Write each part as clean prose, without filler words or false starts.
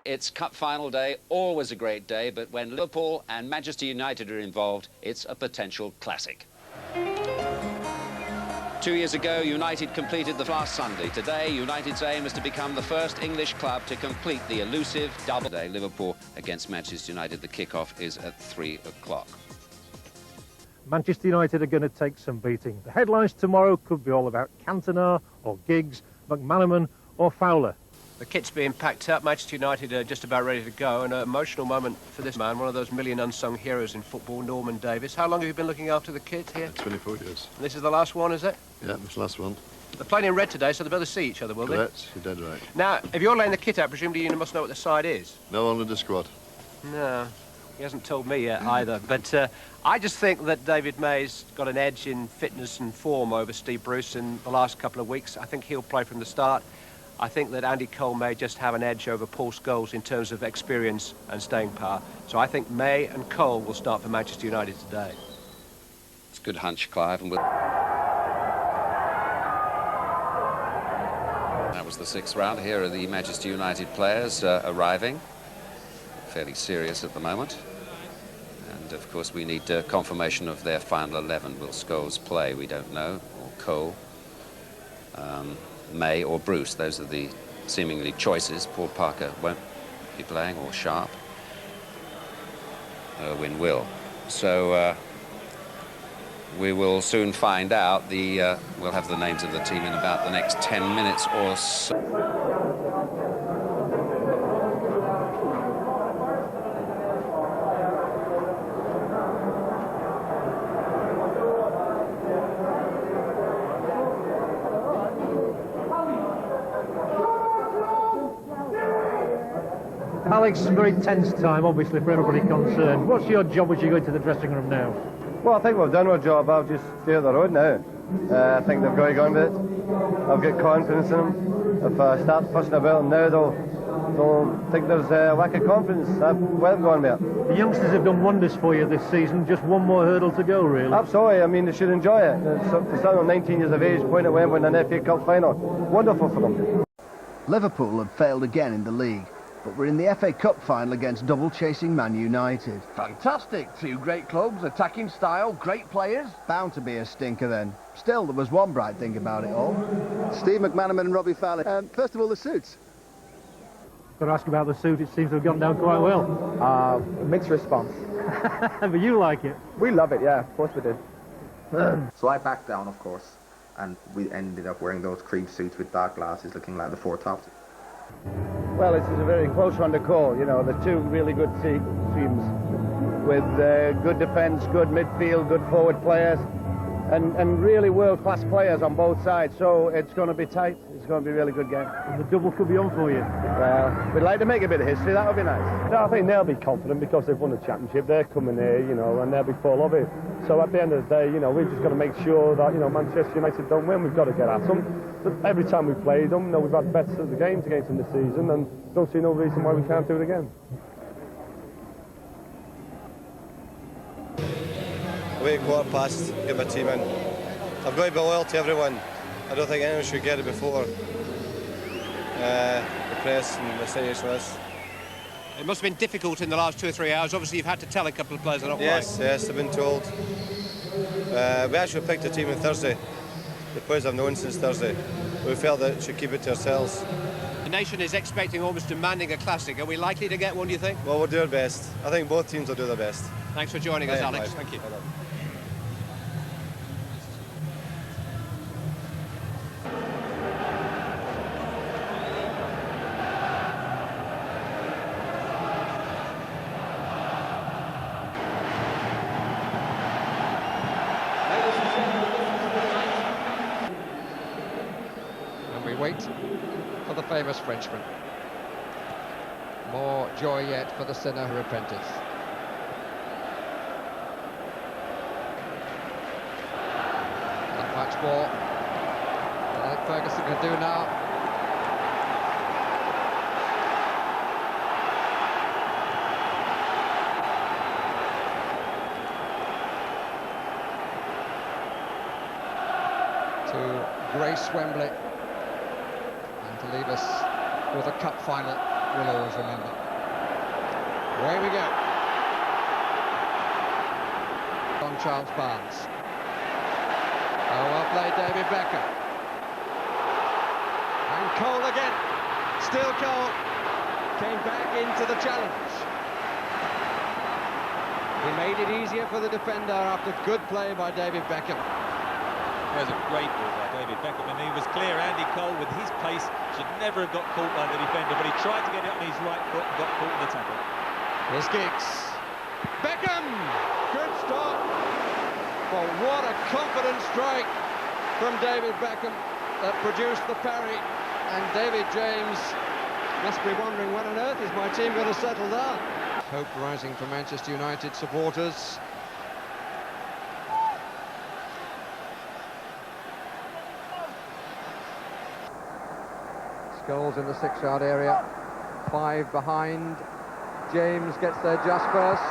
it's cup final day, always a great day, but when Liverpool and Manchester United are involved, it's a potential classic. 2 years ago, United completed the last Sunday. Today, United's aim is to become the first English club to complete the elusive double day. Liverpool against Manchester United. The kick-off is at 3 o'clock. Manchester United are going to take some beating. The headlines tomorrow could be all about Cantona or Giggs, McManaman or Fowler. The kit's being packed up. Manchester United are just about ready to go. An emotional moment for this man, one of those million unsung heroes in football, Norman Davies. How long have you been looking after the kit here? 24 years. And this is the last one, is it? Yeah, this last one. They're playing in red today, so they'll be able to see each other, will Correct, you're dead right. they? Now, if you're laying the kit out, presumably you must know what the side is. No one in the squad. No, he hasn't told me yet either. But I just think that David May's got an edge in fitness and form over Steve Bruce in the last couple of weeks. I think he'll play from the start. I think that Andy Cole may just have an edge over Paul Scholes in terms of experience and staying power. So I think May and Cole will start for Manchester United today. It's a good hunch, Clive. And that was the 6th round. Here are the Manchester United players arriving. Fairly serious at the moment. And, of course, we need confirmation of their final 11. Will Scholes play? We don't know. Or Cole. May or Bruce, those are the seemingly choices. Paul Parker won't be playing, or Sharp. Irwin will. So we will soon find out. We'll have the names of the team in about the next 10 minutes or so. Alex, very tense time, obviously, for everybody concerned. What's your job as you go into the dressing room now? Well, I think we've done our job. I'll just stay on the road now. I think they've got to go on with it. I've got confidence in them. If I start fussing about them now, they'll think there's a lack of confidence. Where I'm going with it. The youngsters have done wonders for you this season. Just one more hurdle to go, really. Absolutely. I mean, they should enjoy it. To start on 19 years of age, playing at Wembley in an FA Cup final. Wonderful for them. Liverpool have failed again in the league, but we're in the FA Cup final against double-chasing Man United. Fantastic. Two great clubs, attacking style, great players. Bound to be a stinker then. Still, there was one bright thing about it all. Steve McManaman and Robbie Fowler. First of all, the suits. Got to ask about the suit. It seems to have gone down quite well. Mixed response. But you like it? We love it, yeah. Of course we did. So I backed down, of course, and we ended up wearing those cream suits with dark glasses looking like the Four Tops. Well, this is a very close one to call. You know, the two really good teams with good defence, good midfield, good forward players, and really world-class players on both sides. So it's going to be tight. It's going to be a really good game. And the double could be on for you. Well, we'd like to make a bit of history. That would be nice. No, I think they'll be confident because they've won the championship. They're coming here, you know, and they'll be full of it. So at the end of the day, you know, we've just got to make sure that, you know, Manchester United don't win. We've got to get at them. But every time we played them, you know, we've had bets of the games against them this season, and don't see no reason why we can't do it again. Wait, quarter past, get my team in. I've got to be loyal to everyone. I don't think anyone should get it before the press and the situation is. It must have been difficult in the last 2 or 3 hours. Obviously, you've had to tell a couple of players they're not Yes, I've been told. We actually picked a team on Thursday. The players have known since Thursday. We felt that we should keep it to ourselves. The nation is expecting, almost demanding a classic. Are we likely to get one, do you think? Well, we'll do our best. I think both teams will do their best. Thanks for joining us, Alex. Thank you. Wait for the famous Frenchman. More joy yet for the sinner who repenteth. Not much more. I think Ferguson can do now. To grace Wembley. To leave us with a cup final will always remember. Away we go. On Charles Barnes. Oh, well played, David Beckham. And Cole again. Still Cole. Came back into the challenge. He made it easier for the defender after good play by David Beckham. That was a great ball by David Beckham, and he was clear. Andy Cole, with his pace, should never have got caught by the defender, but he tried to get it on his right foot and got caught in the tackle. Here's Giggs. Beckham! Good stop. Well, what a confident strike from David Beckham that produced the parry. And David James must be wondering, when on earth is my team going to settle down? Hope rising for Manchester United supporters. Scholes in the 6-yard area. 5 behind. James gets there just first.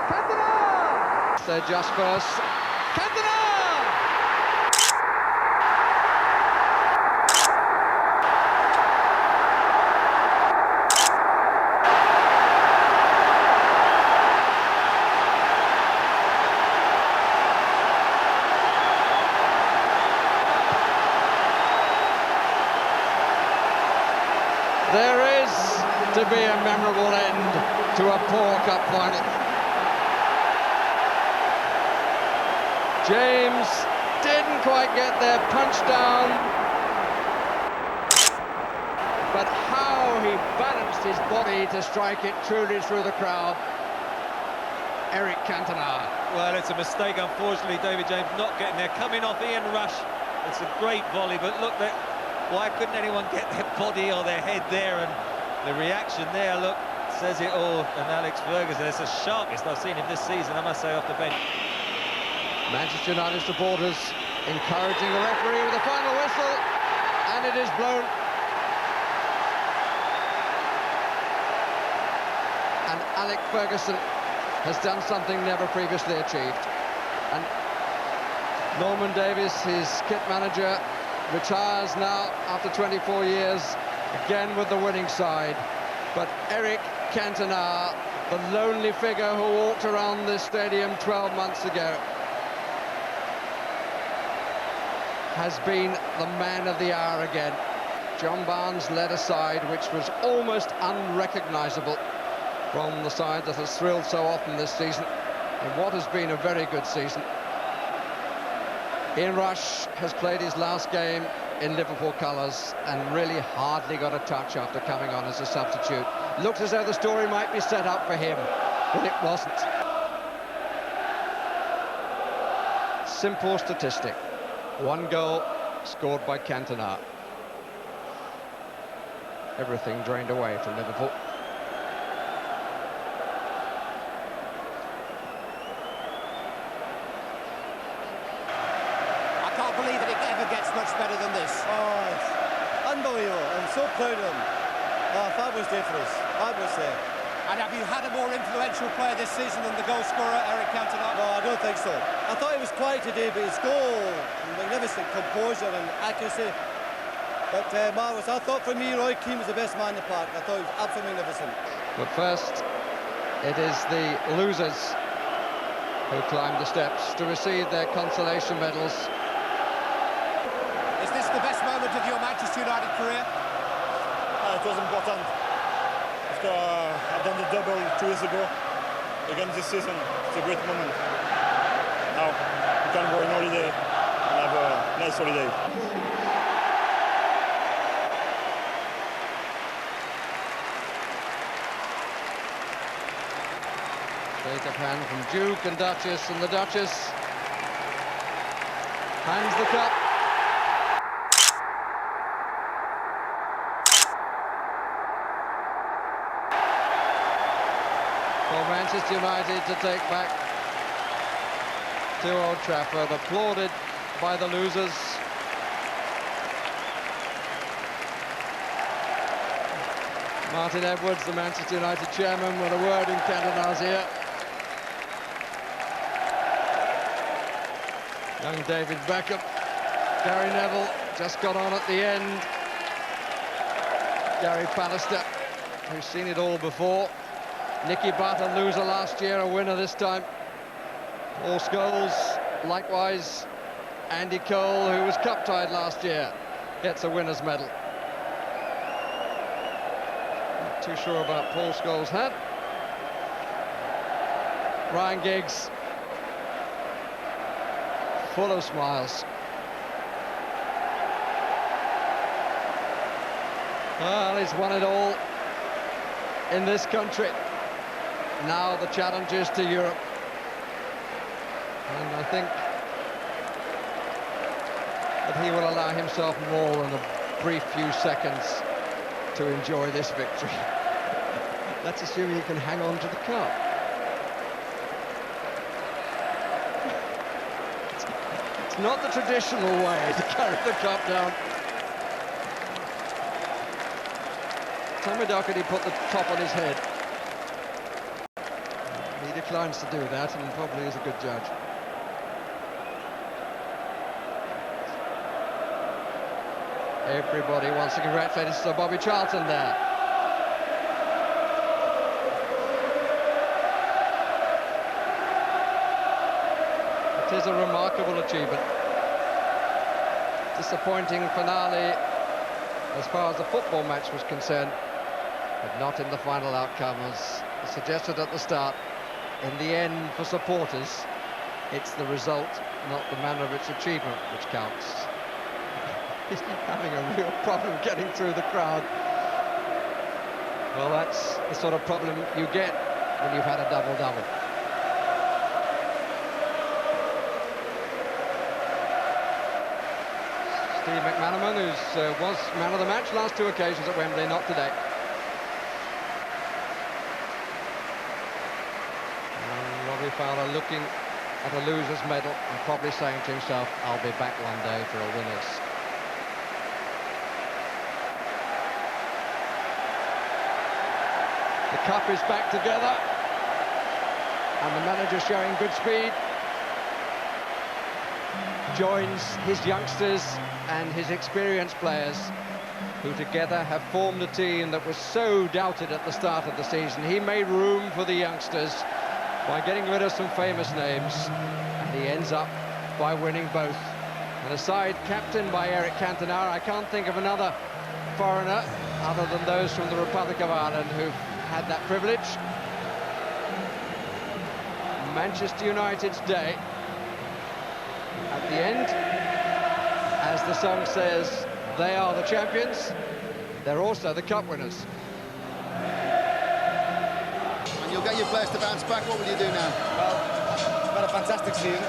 Cantona! There just first. Cantona! There is to be a memorable end to a poor cup final. James didn't quite get there, punched down, but how he balanced his body to strike it truly through the crowd. Eric Cantona. Well, it's a mistake, unfortunately, David James not getting there. Coming off Ian Rush, it's a great volley, but look, why couldn't anyone get their body or their head there? And the reaction there, look, says it all. And Alex Ferguson, it's the sharpest I've seen him this season, I must say, off the bench. Manchester United supporters encouraging the referee with a final whistle, and it is blown. And Alex Ferguson has done something never previously achieved. And Norman Davies, his kit manager, retires now after 24 years, again with the winning side. But Eric Cantona, the lonely figure who walked around this stadium 12 months ago, has been the man of the hour again. John Barnes led a side which was almost unrecognisable from the side that has thrilled so often this season, in what has been a very good season. Ian Rush has played his last game in Liverpool colours and really hardly got a touch after coming on as a substitute. Looked as though the story might be set up for him, but it wasn't. Simple statistic. 1 goal scored by Cantona. Everything drained away from Liverpool. Much better than this. Oh, it's unbelievable. I'm so proud of him. Oh, fabulous day for us. Fabulous day. And have you had a more influential player this season than the goal scorer, Eric Cantona? No, I don't think so. I thought he was quiet today, but his goal, magnificent composure and accuracy. But marvellous. I thought for me, Roy Keane was the best man in the park. I thought he was absolutely magnificent. But first, it is the losers who climb the steps to receive their consolation medals. Is this the best moment of your Manchester United career? It was important. After I've done the double 2 years ago, again this season, it's a great moment. Now we can go on holiday and have a nice holiday. Shake of hand from Duke and Duchess, and the Duchess hands the cup. For Manchester United to take back to Old Trafford, applauded by the losers. Martin Edwards, the Manchester United chairman, with a word in Cantona's ear. Young David Beckham, Gary Neville just got on at the end. Gary Pallister who's seen it all before. Nicky Butt, a loser last year, a winner this time. Paul Scholes, likewise. Andy Cole, who was cup-tied last year, gets a winner's medal. Not too sure about Paul Scholes' hat. Ryan Giggs, full of smiles. Well, he's won it all in this country. Now the challenge is to Europe. And I think that he will allow himself more than a brief few seconds to enjoy this victory. Let's assume he can hang on to the cup. It's not the traditional way to carry the cup down. Tommy Docherty put the top on his head. He declines to do that and probably is a good judge. Everybody wants to congratulate Sir Bobby Charlton there. It is a remarkable achievement. Disappointing finale as far as the football match was concerned, but not in the final outcome, as suggested at the start. In the end, for supporters, it's the result, not the manner of its achievement, which counts. He's having a real problem getting through the crowd. Well, that's the sort of problem you get when you've had a double-double. Steve McManaman, who was man of the match last two occasions at Wembley, not today. And Robbie Fowler looking at a loser's medal and probably saying to himself, I'll be back one day for a winner's. The cup is back together, and the manager, showing good speed, joins his youngsters and his experienced players, who together have formed a team that was so doubted at the start of the season. He made room for the youngsters by getting rid of some famous names, and he ends up by winning both. And a side captained by Eric Cantona. I can't think of another foreigner other than those from the Republic of Ireland who've had that privilege. Manchester United's day. At the end, as the song says, they are the champions. They're also the cup winners. And you'll get your players to bounce back. What will you do now? Well, we've had a fantastic season.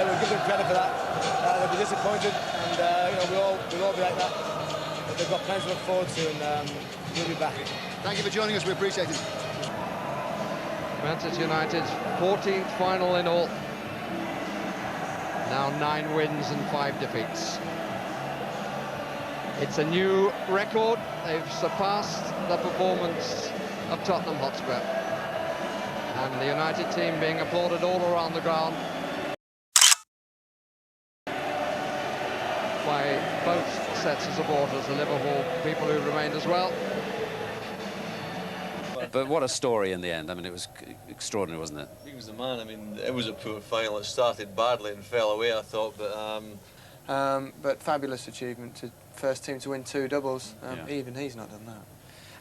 We'll give them credit for that. They'll be disappointed, and you know, we'll all be like that. But they've got plenty to look forward to, and we'll be back. Thank you for joining us. We appreciate it. Manchester United's 14th final in all. Now 9 wins and 5 defeats. It's a new record. They've surpassed the performance of Tottenham Hotspur. And the United team being applauded all around the ground by both sets of supporters, the Liverpool people who remained as well. But what a story in the end. I mean, it was extraordinary, wasn't it? He was the man. I mean, it was a poor final. It started badly and fell away, I thought, but fabulous achievement to first team to win 2 doubles. Yeah. Even he's not done that.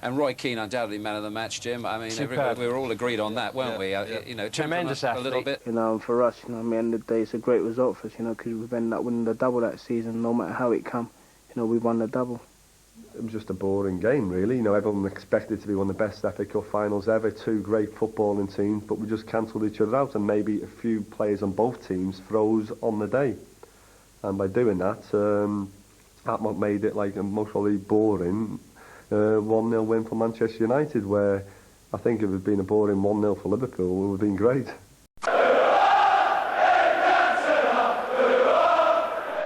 And Roy Keane, undoubtedly man of the match, Jim. I mean, we were all agreed on that, weren't we? You know, tremendous athlete. A little bit. You know, and for us, you know, at the end of the day, it's a great result for us, you know, because we've ended up winning the double that season. No matter how it come, you know, we won the double. It was just a boring game, really. You know, everyone expected it to be one of the best FA Cup finals ever. 2 great footballing teams, but we just cancelled each other out, and maybe a few players on both teams froze on the day. And by doing that, that made it like a mostly boring 1-0 win for Manchester United, where I think if it had been a boring 1-0 for Liverpool, it would have been great.